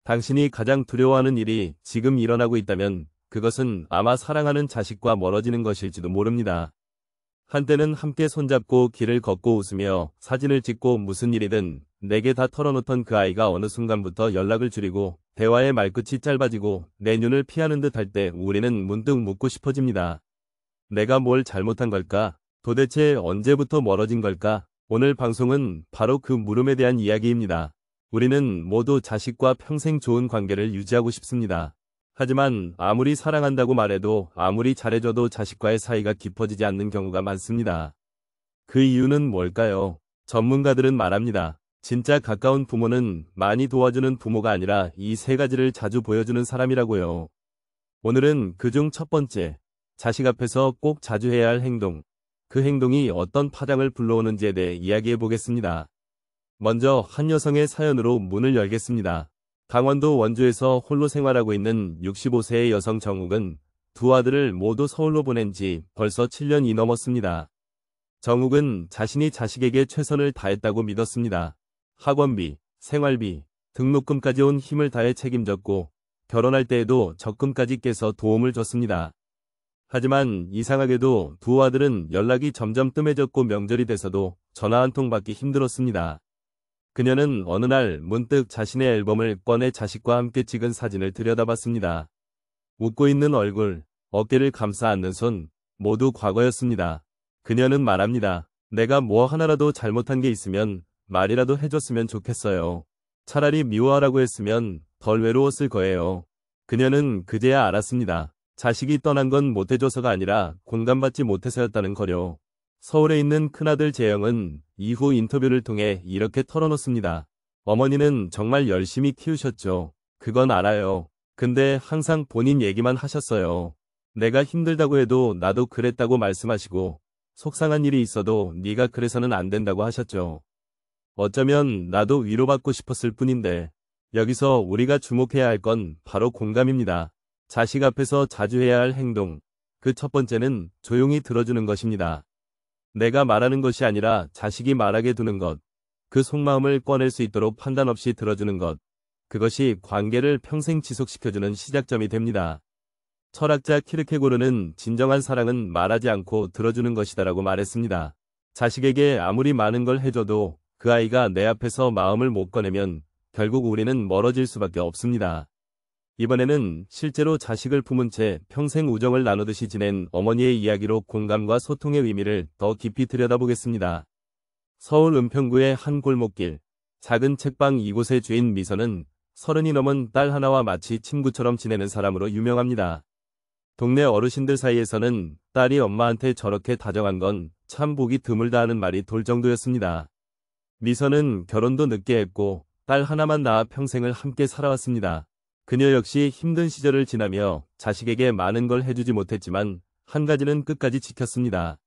당신이 가장 두려워하는 일이 지금 일어나고 있다면 그것은 아마 사랑하는 자식과 멀어지는 것일지도 모릅니다. 한때는 함께 손잡고 길을 걷고 웃으며 사진을 찍고 무슨 일이든 내게 다 털어놓던 그 아이가 어느 순간부터 연락을 줄이고 대화의 말끝이 짧아지고 내 눈을 피하는 듯 할 때 우리는 문득 묻고 싶어집니다. 내가 뭘 잘못한 걸까? 도대체 언제부터 멀어진 걸까? 오늘 방송은 바로 그 물음에 대한 이야기입니다. 우리는 모두 자식과 평생 좋은 관계를 유지하고 싶습니다. 하지만 아무리 사랑한다고 말해도 아무리 잘해줘도 자식과의 사이가 깊어지지 않는 경우가 많습니다. 그 이유는 뭘까요? 전문가들은 말합니다. 진짜 가까운 부모는 많이 도와주는 부모가 아니라 이 세 가지를 자주 보여주는 사람이라고요. 오늘은 그중 첫 번째, 자식 앞에서 꼭 자주 해야 할 행동. 그 행동이 어떤 파장을 불러오는지에 대해 이야기해 보겠습니다. 먼저 한 여성의 사연으로 문을 열겠습니다. 강원도 원주에서 홀로 생활하고 있는 65세의 여성 정욱은 두 아들을 모두 서울로 보낸 지 벌써 7년이 넘었습니다. 정욱은 자신이 자식에게 최선을 다했다고 믿었습니다. 학원비, 생활비, 등록금까지 온 힘을 다해 책임졌고 결혼할 때에도 적금까지 깨서 도움을 줬습니다. 하지만 이상하게도 두 아들은 연락이 점점 뜸해졌고 명절이 돼서도 전화 한 통 받기 힘들었습니다. 그녀는 어느 날 문득 자신의 앨범을 꺼내 자식과 함께 찍은 사진을 들여다봤습니다. 웃고 있는 얼굴, 어깨를 감싸 안는 손, 모두 과거였습니다. 그녀는 말합니다. 내가 뭐 하나라도 잘못한 게 있으면 말이라도 해줬으면 좋겠어요. 차라리 미워하라고 했으면 덜 외로웠을 거예요. 그녀는 그제야 알았습니다. 자식이 떠난 건 못해줘서가 아니라 공감받지 못해서였다는 거요. 서울에 있는 큰아들 재영은 이후 인터뷰를 통해 이렇게 털어놓습니다. 어머니는 정말 열심히 키우셨죠. 그건 알아요. 근데 항상 본인 얘기만 하셨어요. 내가 힘들다고 해도 나도 그랬다고 말씀하시고 속상한 일이 있어도 네가 그래서는 안 된다고 하셨죠. 어쩌면 나도 위로받고 싶었을 뿐인데 여기서 우리가 주목해야 할 건 바로 공감입니다. 자식 앞에서 자주 해야 할 행동. 그 첫 번째는 조용히 들어주는 것입니다. 내가 말하는 것이 아니라 자식이 말하게 두는 것. 그 속마음을 꺼낼 수 있도록 판단 없이 들어주는 것. 그것이 관계를 평생 지속시켜주는 시작점이 됩니다. 철학자 키르케고르는 진정한 사랑은 말하지 않고 들어주는 것이다라고 말했습니다. 자식에게 아무리 많은 걸 해줘도 그 아이가 내 앞에서 마음을 못 꺼내면 결국 우리는 멀어질 수밖에 없습니다. 이번에는 실제로 자식을 품은 채 평생 우정을 나누듯이 지낸 어머니의 이야기로 공감과 소통의 의미를 더 깊이 들여다보겠습니다. 서울 은평구의 한 골목길, 작은 책방 이곳의 주인 미선은 30이 넘은 딸 하나와 마치 친구처럼 지내는 사람으로 유명합니다. 동네 어르신들 사이에서는 딸이 엄마한테 저렇게 다정한 건 참 보기 드물다 하는 말이 돌 정도였습니다. 미선은 결혼도 늦게 했고 딸 하나만 낳아 평생을 함께 살아왔습니다. 그녀 역시 힘든 시절을 지나며 자식에게 많은 걸 해주지 못했지만 한 가지는 끝까지 지켰습니다.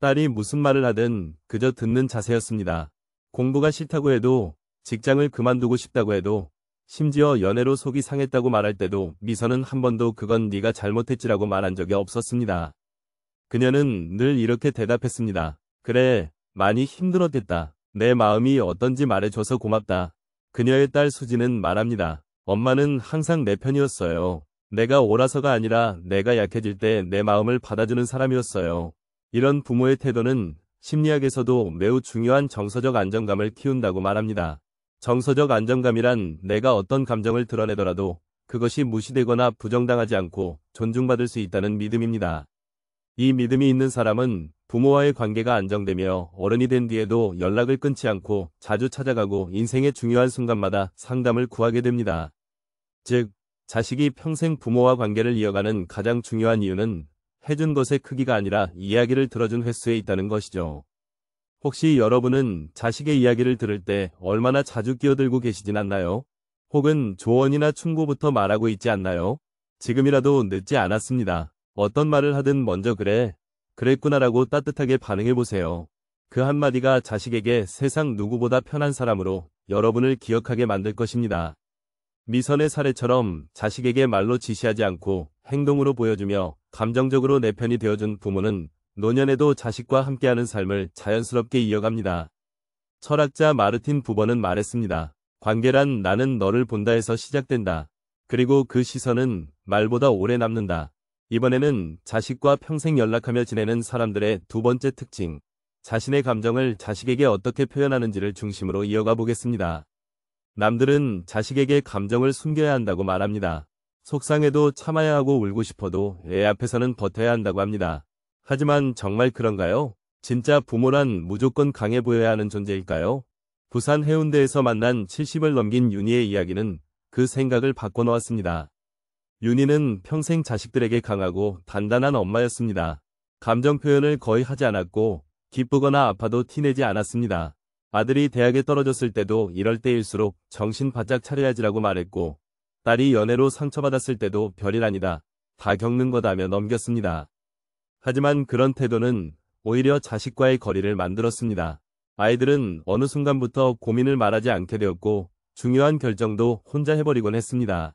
딸이 무슨 말을 하든 그저 듣는 자세였습니다. 공부가 싫다고 해도 직장을 그만두고 싶다고 해도 심지어 연애로 속이 상했다고 말할 때도 미선은 한 번도 그건 네가 잘못했지라고 말한 적이 없었습니다. 그녀는 늘 이렇게 대답했습니다. 그래, 많이 힘들었겠다. 내 마음이 어떤지 말해줘서 고맙다. 그녀의 딸 수지는 말합니다. 엄마는 항상 내 편이었어요. 내가 옳아서가 아니라 내가 약해질 때 내 마음을 받아주는 사람이었어요. 이런 부모의 태도는 심리학에서도 매우 중요한 정서적 안정감을 키운다고 말합니다. 정서적 안정감이란 내가 어떤 감정을 드러내더라도 그것이 무시되거나 부정당하지 않고 존중받을 수 있다는 믿음입니다. 이 믿음이 있는 사람은 부모와의 관계가 안정되며 어른이 된 뒤에도 연락을 끊지 않고 자주 찾아가고 인생의 중요한 순간마다 상담을 구하게 됩니다. 즉, 자식이 평생 부모와 관계를 이어가는 가장 중요한 이유는 해준 것의 크기가 아니라 이야기를 들어준 횟수에 있다는 것이죠. 혹시 여러분은 자식의 이야기를 들을 때 얼마나 자주 끼어들고 계시진 않나요? 혹은 조언이나 충고부터 말하고 있지 않나요? 지금이라도 늦지 않았습니다. 어떤 말을 하든 먼저 그래, 그랬구나라고 따뜻하게 반응해보세요. 그 한마디가 자식에게 세상 누구보다 편한 사람으로 여러분을 기억하게 만들 것입니다. 미선의 사례처럼 자식에게 말로 지시하지 않고 행동으로 보여주며 감정적으로 내 편이 되어준 부모는 노년에도 자식과 함께하는 삶을 자연스럽게 이어갑니다. 철학자 마르틴 부버는 말했습니다. 관계란 나는 너를 본다에서 시작된다. 그리고 그 시선은 말보다 오래 남는다. 이번에는 자식과 평생 연락하며 지내는 사람들의 두 번째 특징. 자신의 감정을 자식에게 어떻게 표현하는지를 중심으로 이어가 보겠습니다. 남들은 자식에게 감정을 숨겨야 한다고 말합니다. 속상해도 참아야 하고 울고 싶어도 애 앞에서는 버텨야 한다고 합니다. 하지만 정말 그런가요? 진짜 부모란 무조건 강해 보여야 하는 존재일까요? 부산 해운대에서 만난 70을 넘긴 윤희의 이야기는 그 생각을 바꿔놓았습니다. 윤희는 평생 자식들에게 강하고 단단한 엄마였습니다. 감정 표현을 거의 하지 않았고 기쁘거나 아파도 티내지 않았습니다. 아들이 대학에 떨어졌을 때도 이럴 때일수록 정신 바짝 차려야지라고 말했고 딸이 연애로 상처받았을 때도 별일 아니다. 다 겪는 거다며 넘겼습니다. 하지만 그런 태도는 오히려 자식과의 거리를 만들었습니다. 아이들은 어느 순간부터 고민을 말하지 않게 되었고 중요한 결정도 혼자 해버리곤 했습니다.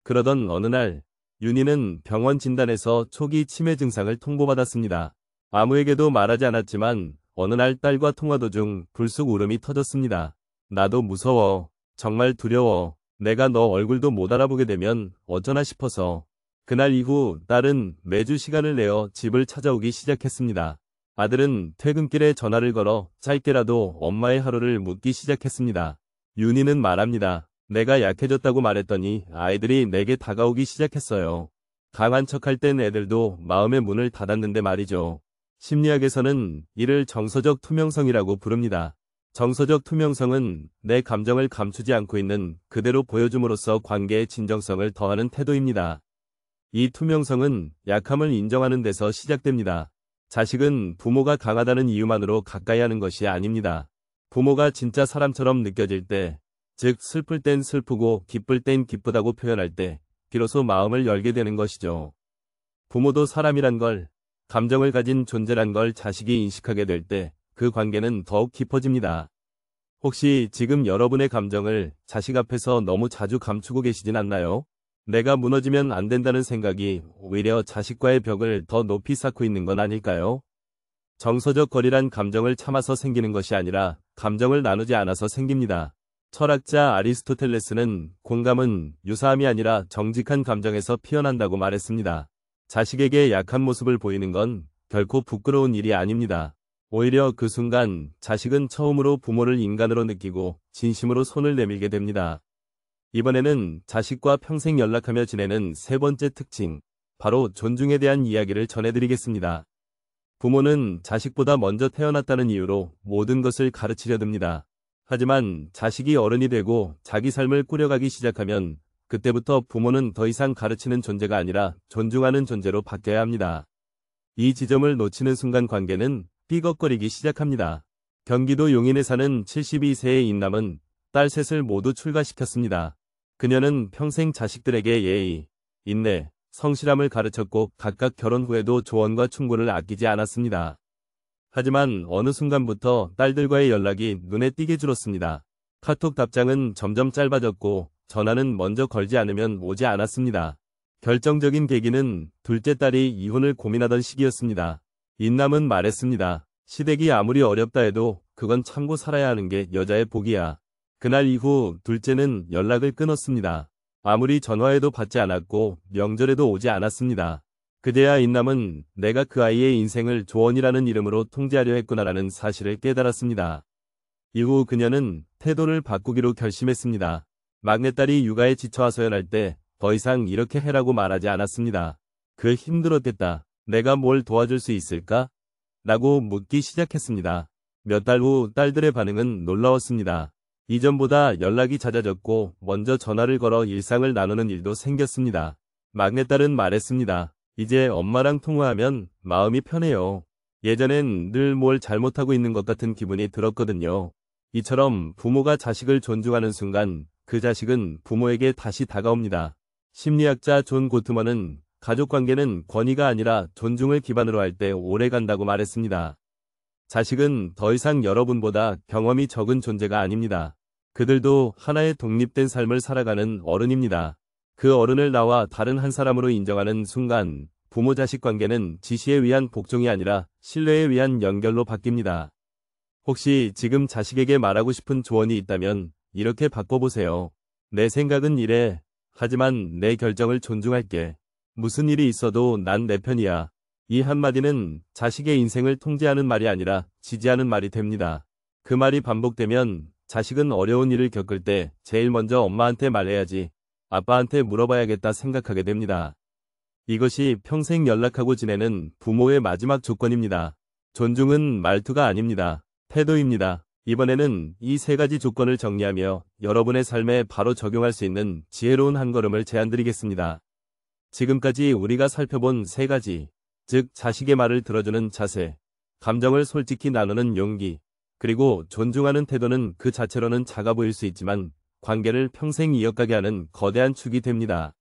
그러던 어느 날 윤희는 병원 진단에서 초기 치매 증상을 통보받았습니다. 아무에게도 말하지 않았지만 어느 날 딸과 통화 도중 불쑥 울음이 터졌습니다. 나도 무서워. 정말 두려워. 내가 너 얼굴도 못 알아보게 되면 어쩌나 싶어서. 그날 이후 딸은 매주 시간을 내어 집을 찾아오기 시작했습니다. 아들은 퇴근길에 전화를 걸어 짧게라도 엄마의 하루를 묻기 시작했습니다. 윤희는 말합니다. 내가 약해졌다고 말했더니 아이들이 내게 다가오기 시작했어요. 강한 척할 땐 애들도 마음의 문을 닫았는데 말이죠. 심리학에서는 이를 정서적 투명성이라고 부릅니다. 정서적 투명성은 내 감정을 감추지 않고 있는 그대로 보여줌으로써 관계의 진정성을 더하는 태도입니다. 이 투명성은 약함을 인정하는 데서 시작됩니다. 자식은 부모가 강하다는 이유만으로 가까이 하는 것이 아닙니다. 부모가 진짜 사람처럼 느껴질 때, 즉 슬플 땐 슬프고 기쁠 땐 기쁘다고 표현할 때 비로소 마음을 열게 되는 것이죠. 부모도 사람이란 걸, 감정을 가진 존재란 걸 자식이 인식하게 될 때 그 관계는 더욱 깊어집니다. 혹시 지금 여러분의 감정을 자식 앞에서 너무 자주 감추고 계시진 않나요? 내가 무너지면 안 된다는 생각이 오히려 자식과의 벽을 더 높이 쌓고 있는 건 아닐까요? 정서적 거리란 감정을 참아서 생기는 것이 아니라 감정을 나누지 않아서 생깁니다. 철학자 아리스토텔레스는 공감은 유사함이 아니라 정직한 감정에서 피어난다고 말했습니다. 자식에게 약한 모습을 보이는 건 결코 부끄러운 일이 아닙니다. 오히려 그 순간 자식은 처음으로 부모를 인간으로 느끼고 진심으로 손을 내밀게 됩니다. 이번에는 자식과 평생 연락하며 지내는 세 번째 특징, 바로 존중에 대한 이야기를 전해드리겠습니다. 부모는 자식보다 먼저 태어났다는 이유로 모든 것을 가르치려 듭니다. 하지만 자식이 어른이 되고 자기 삶을 꾸려가기 시작하면 그때부터 부모는 더 이상 가르치는 존재가 아니라 존중하는 존재로 바뀌어야 합니다. 이 지점을 놓치는 순간 관계는 삐걱거리기 시작합니다. 경기도 용인에 사는 72세의 인남은 딸 셋을 모두 출가시켰습니다. 그녀는 평생 자식들에게 예의, 인내, 성실함을 가르쳤고 각각 결혼 후에도 조언과 충고를 아끼지 않았습니다. 하지만 어느 순간부터 딸들과의 연락이 눈에 띄게 줄었습니다. 카톡 답장은 점점 짧아졌고 전화는 먼저 걸지 않으면 오지 않았습니다. 결정적인 계기는 둘째 딸이 이혼을 고민하던 시기였습니다. 인남은 말했습니다. 시댁이 아무리 어렵다 해도 그건 참고 살아야 하는 게 여자의 복이야. 그날 이후 둘째는 연락을 끊었습니다. 아무리 전화해도 받지 않았고 명절에도 오지 않았습니다. 그제야 인남은 내가 그 아이의 인생을 조언이라는 이름으로 통제하려 했구나라는 사실을 깨달았습니다. 이후 그녀는 태도를 바꾸기로 결심했습니다. 막내딸이 육아에 지쳐 하소연할 때 더 이상 이렇게 해라고 말하지 않았습니다. 그 힘들었겠다. 내가 뭘 도와줄 수 있을까? 라고 묻기 시작했습니다. 몇 달 후 딸들의 반응은 놀라웠습니다. 이전보다 연락이 잦아졌고 먼저 전화를 걸어 일상을 나누는 일도 생겼습니다. 막내딸은 말했습니다. 이제 엄마랑 통화하면 마음이 편해요. 예전엔 늘 뭘 잘못하고 있는 것 같은 기분이 들었거든요. 이처럼 부모가 자식을 존중하는 순간 그 자식은 부모에게 다시 다가옵니다. 심리학자 존 고트먼은 가족관계는 권위가 아니라 존중을 기반으로 할 때 오래 간다고 말했습니다. 자식은 더 이상 여러분보다 경험이 적은 존재가 아닙니다. 그들도 하나의 독립된 삶을 살아가는 어른입니다. 그 어른을 나와 다른 한 사람으로 인정하는 순간 부모-자식 관계는 지시에 의한 복종이 아니라 신뢰에 의한 연결로 바뀝니다. 혹시 지금 자식에게 말하고 싶은 조언이 있다면 이렇게 바꿔보세요. 내 생각은 이래. 하지만 내 결정을 존중할게. 무슨 일이 있어도 난 내 편이야. 이 한마디는 자식의 인생을 통제하는 말이 아니라 지지하는 말이 됩니다. 그 말이 반복되면 자식은 어려운 일을 겪을 때 제일 먼저 엄마한테 말해야지, 아빠한테 물어봐야겠다 생각하게 됩니다. 이것이 평생 연락하고 지내는 부모의 마지막 조건입니다. 존중은 말투가 아닙니다. 태도입니다. 이번에는 이 세 가지 조건을 정리하며 여러분의 삶에 바로 적용할 수 있는 지혜로운 한 걸음을 제안드리겠습니다. 지금까지 우리가 살펴본 세 가지, 즉 자식의 말을 들어주는 자세, 감정을 솔직히 나누는 용기, 그리고 존중하는 태도는 그 자체로는 작아 보일 수 있지만 관계를 평생 이어가게 하는 거대한 축이 됩니다.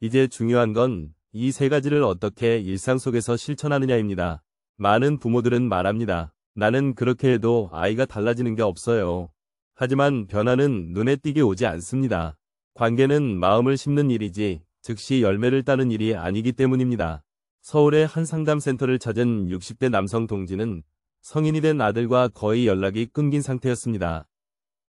이제 중요한 건 이 세 가지를 어떻게 일상 속에서 실천하느냐입니다. 많은 부모들은 말합니다. 나는 그렇게 해도 아이가 달라지는 게 없어요. 하지만 변화는 눈에 띄게 오지 않습니다. 관계는 마음을 심는 일이지 즉시 열매를 따는 일이 아니기 때문입니다. 서울의 한 상담센터를 찾은 60대 남성 동지는 성인이 된 아들과 거의 연락이 끊긴 상태였습니다.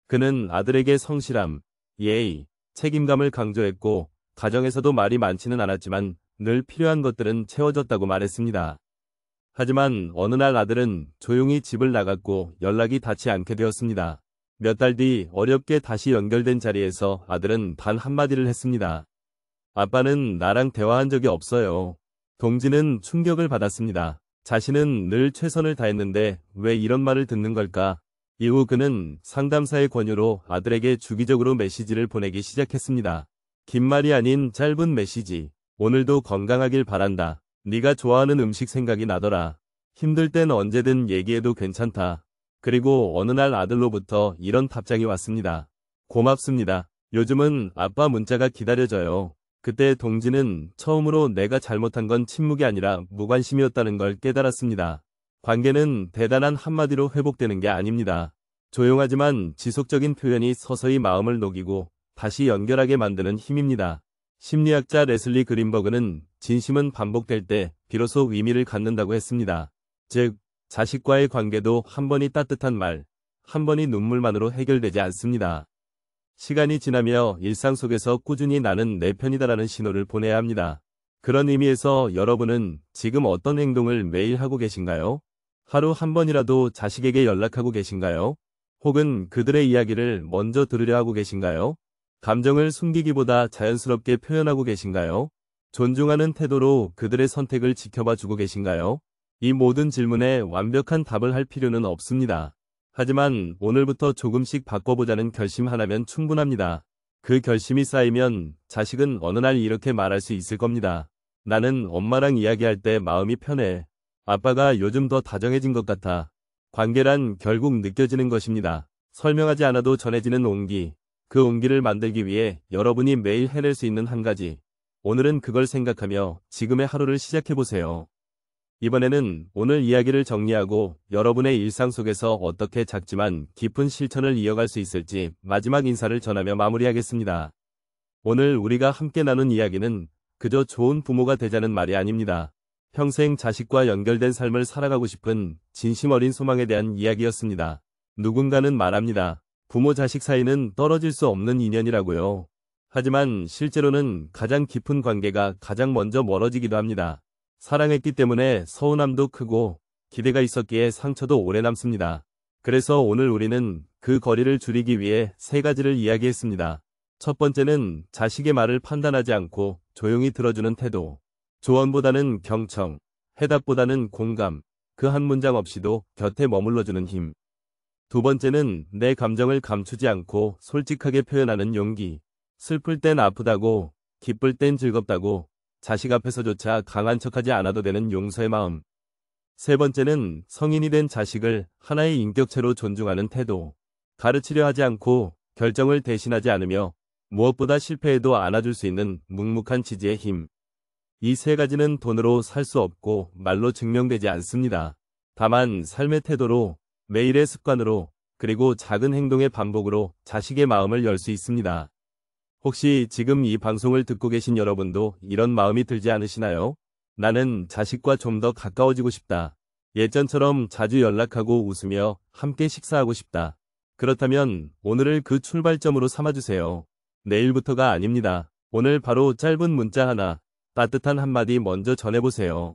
그는 아들에게 성실함, 예의, 책임감을 강조했고 가정에서도 말이 많지는 않았지만 늘 필요한 것들은 채워졌다고 말했습니다. 하지만 어느 날 아들은 조용히 집을 나갔고 연락이 닿지 않게 되었습니다. 몇 달 뒤 어렵게 다시 연결된 자리에서 아들은 단 한마디를 했습니다. 아빠는 나랑 대화한 적이 없어요. 동지는 충격을 받았습니다. 자신은 늘 최선을 다했는데 왜 이런 말을 듣는 걸까? 이후 그는 상담사의 권유로 아들에게 주기적으로 메시지를 보내기 시작했습니다. 긴 말이 아닌 짧은 메시지. 오늘도 건강하길 바란다. 네가 좋아하는 음식 생각이 나더라. 힘들 땐 언제든 얘기해도 괜찮다. 그리고 어느 날 아들로부터 이런 답장이 왔습니다. 고맙습니다. 요즘은 아빠 문자가 기다려져요. 그때 동지는 처음으로 내가 잘못한 건 침묵이 아니라 무관심이었다는 걸 깨달았습니다. 관계는 대단한 한마디로 회복되는 게 아닙니다. 조용하지만 지속적인 표현이 서서히 마음을 녹이고 다시 연결하게 만드는 힘입니다. 심리학자 레슬리 그린버그는 진심은 반복될 때 비로소 의미를 갖는다고 했습니다. 즉, 자식과의 관계도 한 번이 따뜻한 말, 한 번이 눈물만으로 해결되지 않습니다. 시간이 지나며 일상 속에서 꾸준히 나는 내 편이다라는 신호를 보내야 합니다. 그런 의미에서 여러분은 지금 어떤 행동을 매일 하고 계신가요? 하루 한 번이라도 자식에게 연락하고 계신가요? 혹은 그들의 이야기를 먼저 들으려 하고 계신가요? 감정을 숨기기보다 자연스럽게 표현하고 계신가요? 존중하는 태도로 그들의 선택을 지켜봐 주고 계신가요? 이 모든 질문에 완벽한 답을 할 필요는 없습니다. 하지만 오늘부터 조금씩 바꿔보자는 결심 하나면 충분합니다. 그 결심이 쌓이면 자식은 어느 날 이렇게 말할 수 있을 겁니다. 나는 엄마랑 이야기할 때 마음이 편해. 아빠가 요즘 더 다정해진 것 같아. 관계란 결국 느껴지는 것입니다. 설명하지 않아도 전해지는 온기. 그 온기를 만들기 위해 여러분이 매일 해낼 수 있는 한 가지. 오늘은 그걸 생각하며 지금의 하루를 시작해보세요. 이번에는 오늘 이야기를 정리하고 여러분의 일상 속에서 어떻게 작지만 깊은 실천을 이어갈 수 있을지 마지막 인사를 전하며 마무리하겠습니다. 오늘 우리가 함께 나눈 이야기는 그저 좋은 부모가 되자는 말이 아닙니다. 평생 자식과 연결된 삶을 살아가고 싶은 진심 어린 소망에 대한 이야기였습니다. 누군가는 말합니다. 부모-자식 사이는 떨어질 수 없는 인연이라고요. 하지만 실제로는 가장 깊은 관계가 가장 먼저 멀어지기도 합니다. 사랑했기 때문에 서운함도 크고 기대가 있었기에 상처도 오래 남습니다. 그래서 오늘 우리는 그 거리를 줄이기 위해 세 가지를 이야기했습니다. 첫 번째는 자식의 말을 판단하지 않고 조용히 들어주는 태도. 조언보다는 경청, 해답보다는 공감, 그 한 문장 없이도 곁에 머물러주는 힘. 두 번째는 내 감정을 감추지 않고 솔직하게 표현하는 용기. 슬플 땐 아프다고, 기쁠 땐 즐겁다고, 자식 앞에서조차 강한 척하지 않아도 되는 용서의 마음. 세 번째는 성인이 된 자식을 하나의 인격체로 존중하는 태도. 가르치려 하지 않고 결정을 대신하지 않으며 무엇보다 실패해도 안아줄 수 있는 묵묵한 지지의 힘. 이 세 가지는 돈으로 살 수 없고 말로 증명되지 않습니다. 다만 삶의 태도로, 매일의 습관으로, 그리고 작은 행동의 반복으로 자식의 마음을 열 수 있습니다. 혹시 지금 이 방송을 듣고 계신 여러분도 이런 마음이 들지 않으시나요? 나는 자식과 좀 더 가까워지고 싶다. 예전처럼 자주 연락하고 웃으며 함께 식사하고 싶다. 그렇다면 오늘을 그 출발점으로 삼아주세요. 내일부터가 아닙니다. 오늘 바로 짧은 문자 하나, 따뜻한 한마디 먼저 전해보세요.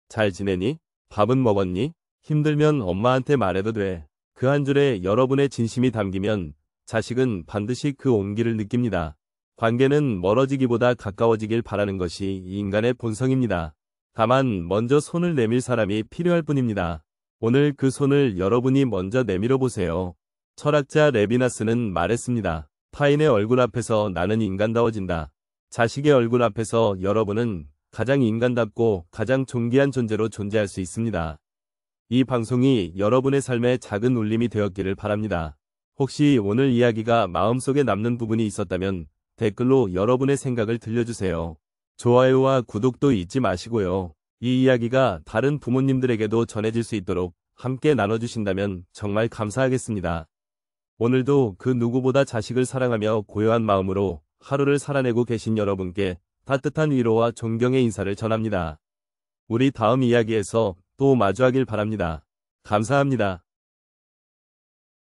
잘 지내니? 밥은 먹었니? 힘들면 엄마한테 말해도 돼. 그 한 줄에 여러분의 진심이 담기면 자식은 반드시 그 온기를 느낍니다. 관계는 멀어지기보다 가까워지길 바라는 것이 이 인간의 본성입니다. 다만 먼저 손을 내밀 사람이 필요할 뿐입니다. 오늘 그 손을 여러분이 먼저 내밀어 보세요. 철학자 레비나스는 말했습니다. 타인의 얼굴 앞에서 나는 인간다워진다. 자식의 얼굴 앞에서 여러분은 가장 인간답고 가장 존귀한 존재로 존재할 수 있습니다. 이 방송이 여러분의 삶에 작은 울림이 되었기를 바랍니다. 혹시 오늘 이야기가 마음속에 남는 부분이 있었다면 댓글로 여러분의 생각을 들려주세요. 좋아요와 구독도 잊지 마시고요. 이 이야기가 다른 부모님들에게도 전해질 수 있도록 함께 나눠주신다면 정말 감사하겠습니다. 오늘도 그 누구보다 자식을 사랑하며 고요한 마음으로 하루를 살아내고 계신 여러분께 따뜻한 위로와 존경의 인사를 전합니다. 우리 다음 이야기에서 또 마주하길 바랍니다. 감사합니다.